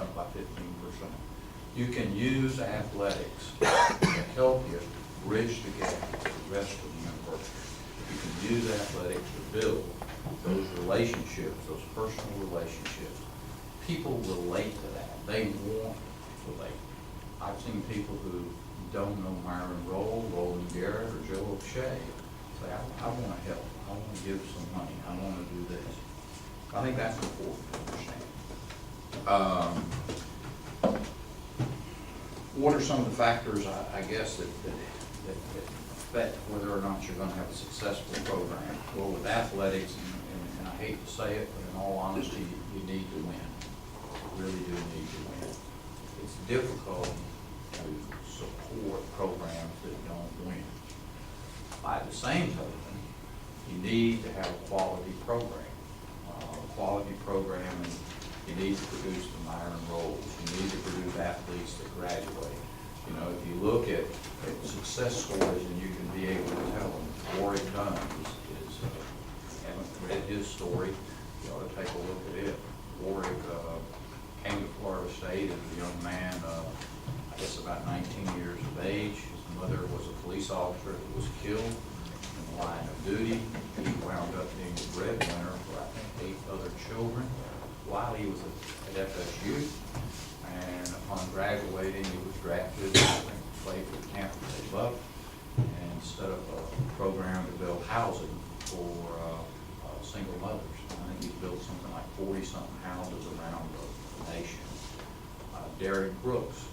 up by 15%. You can use athletics to help you bridge the gap to the rest of the university. You can use athletics to build those relationships, those personal relationships. People relate to that. They want to relate. I've seen people who don't know Myron Roll, Roland Garrett, or Joe O'Shea say, I want to help. I want to give some money. I want to do this. I think that's important to understand. What are some of the factors, I guess, that affect whether or not you're going to have a successful program? Well, with athletics, and I hate to say it, but in all honesty, you need to win. You really do need to win. It's difficult to support programs that don't win. By the same token, you need to have a quality program. And you need to produce the Myron Rolls. You need to produce athletes that graduate. You know, if you look at success stories and you can be able to tell them, Warwick Dunn haven't read his story, you ought to take a look at it. Warwick came to Florida State as a young man, I guess about 19 years of age. His mother was a police officer that was killed in the line of duty. He wound up being the breadwinner for, I think, 8 other children while he was at FSU. And upon graduating, he was drafted, I think, to play for the Tampa Bay Bucks, and set up a program to build housing for single mothers. I think he's built something like 40-something houses around the nation. Derek Brooks,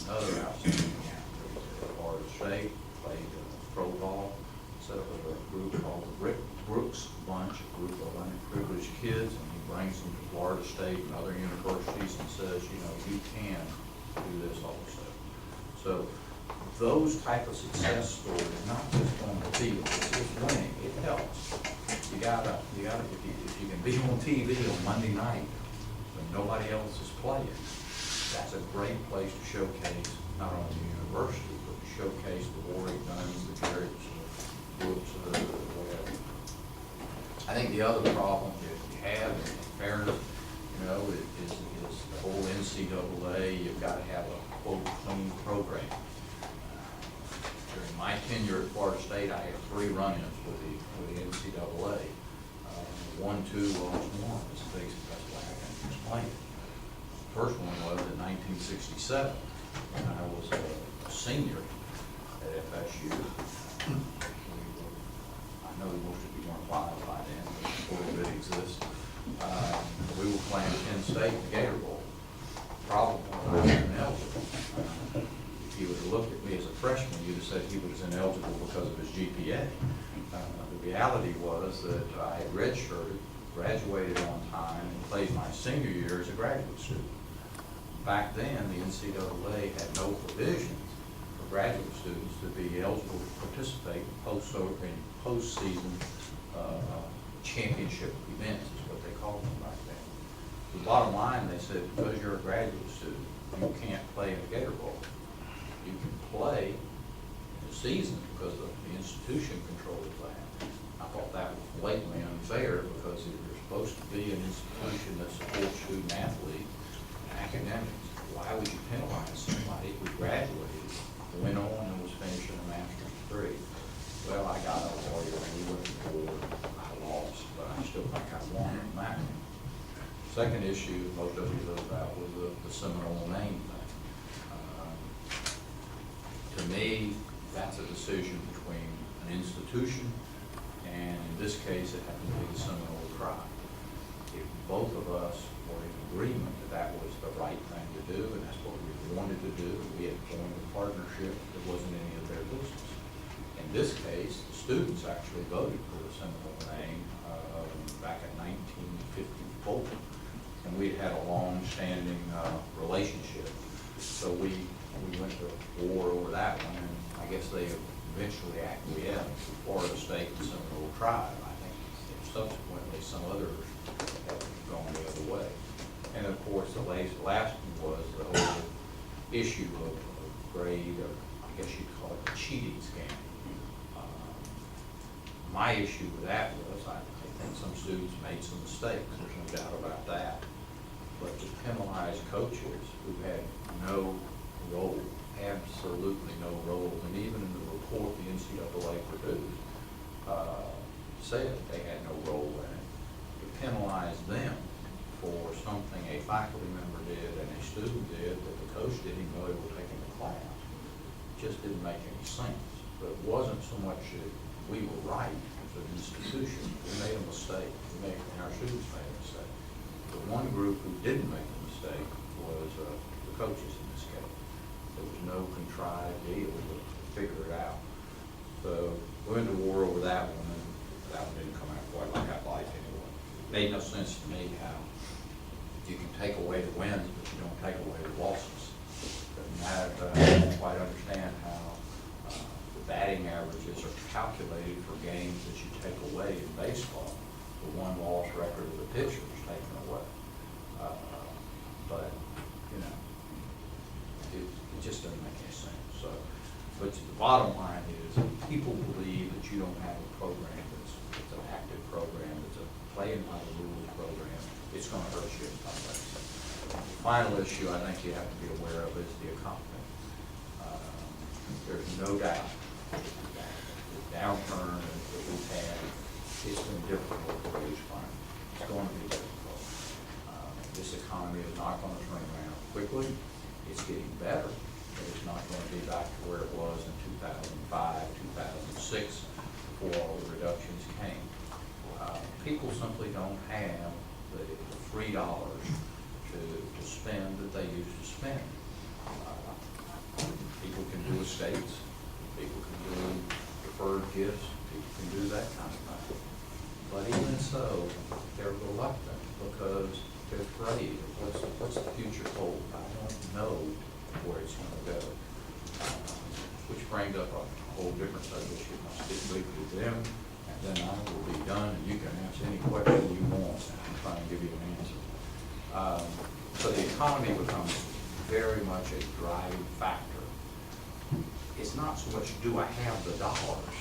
another outstanding athlete at Florida State, played pro ball, set up a group called the Brooks Bunch, a group of underprivileged kids, and he brings them to Florida State and other universities and says, you know, you can do this also. So those type of success stories, not just on the field, it's just winning, it helps. You gotta, if you can be on TV on Monday night when nobody else is playing, that's a great place to showcase not only the university, but to showcase the Warwick Dunns, the Garretts, Brooks, whatever. I think the other problem that you have, in fairness, you know, is the whole NCAA. You've got to have a quote clean program. During my tenure at Florida State, I had 3 run-ins with the NCAA. 1-2 lost 1. That's the best way I can explain it. The first one was in 1967 when I was a senior at FSU. I know most of you weren't alive by then, but before it exists. We were playing Penn State in the Gator Bowl. Problem was I was ineligible. If you would have looked at me as a freshman, you'd have said he was ineligible because of his GPA. The reality was that I had redshirted, graduated on time, and played my senior year as a graduate student. Back then, the NCAA had no provisions for graduate students to be eligible to participate in postseason championship events, is what they called them back then. The bottom line, they said, because you're a graduate student, you can't play in the Gator Bowl. You can play in the season because the institution controls that. I thought that was blatantly unfair because if you're supposed to be an institution that supports student athletes and academics, why would you penalize somebody who graduated, went on and was finishing a master's degree? Well, I got a lawyer, and we went to court. I lost, but I still think I won on that one. Second issue most of you know about was the Seminole name thing. To me, that's a decision between an institution and, in this case, it happened to be the Seminole tribe. If both of us were in agreement that that was the right thing to do, and that's what we wanted to do, we had formed a partnership that wasn't any of their business. In this case, the students actually voted for the Seminole name back in 1954, and we had a long-standing relationship. So we went to war over that one, and I guess they eventually acquiesced, Florida State and Seminole tribe. I think subsequently some others have gone the other way. And of course, the last one was the whole issue of grade, or I guess you'd call it a cheating scam. My issue with that was I think some students made some mistakes. There's no doubt about that. but to penalize coaches who had no role, absolutely no role, and even in the report the NCAA produced, said they had no role in it, to penalize them for something a faculty member did and a student did that the coach didn't even know they were taking the class, just didn't make any sense. But it wasn't so much that we were right as an institution. We made a mistake. And our students made a mistake. The one group who didn't make a mistake was the coaches in this case. There was no contrived deal to figure it out. So we went to war over that one, and that one didn't come out quite like I'd like anyway. It made no sense to me how you can take away the wins, but you don't take away the losses. I don't quite understand how the batting averages are calculated for games that you take away in baseball. The one-loss record of the pitcher is taken away. But, you know, it just doesn't make any sense. So, but the bottom line is people believe that you don't have a program that's an active program, that's a playing by the rules program. It's going to hurt you in some ways. The final issue I think you have to be aware of is the economy. There's no doubt that the downturn that we've had, it's been difficult to raise funds. It's going to be difficult. This economy is not going to turn around quickly. It's getting better, but it's not going to be back to where it was in 2005, 2006, before all the reductions came. People simply don't have the free dollars to spend that they used to spend. People can do estates, people can do deferred gifts, people can do that kind of thing. But even so, they're reluctant because they're afraid of what's the future hold. I don't know where it's going to go. Which brings up a whole different subject. I'll speak briefly to them, and then I will be done, and you can ask any question you want, and I'll try and give you an answer. So the economy becomes very much a driving factor. It's not so much do I have the dollars,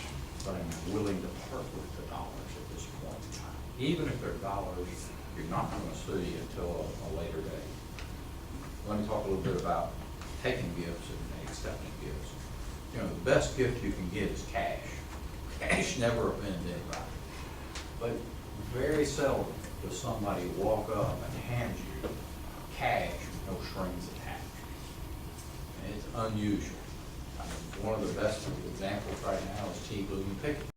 but am I willing to part with the dollars at this point in time. Even if they're dollars you're not going to see until a later date. Let me talk a little bit about taking gifts and accepting gifts. You know, the best gift you can get is cash. Cash never offends anybody. But very seldom does somebody walk up and hand you cash with no strings attached. And it's unusual. I mean, one of the best examples right now is T. Boone Pickett.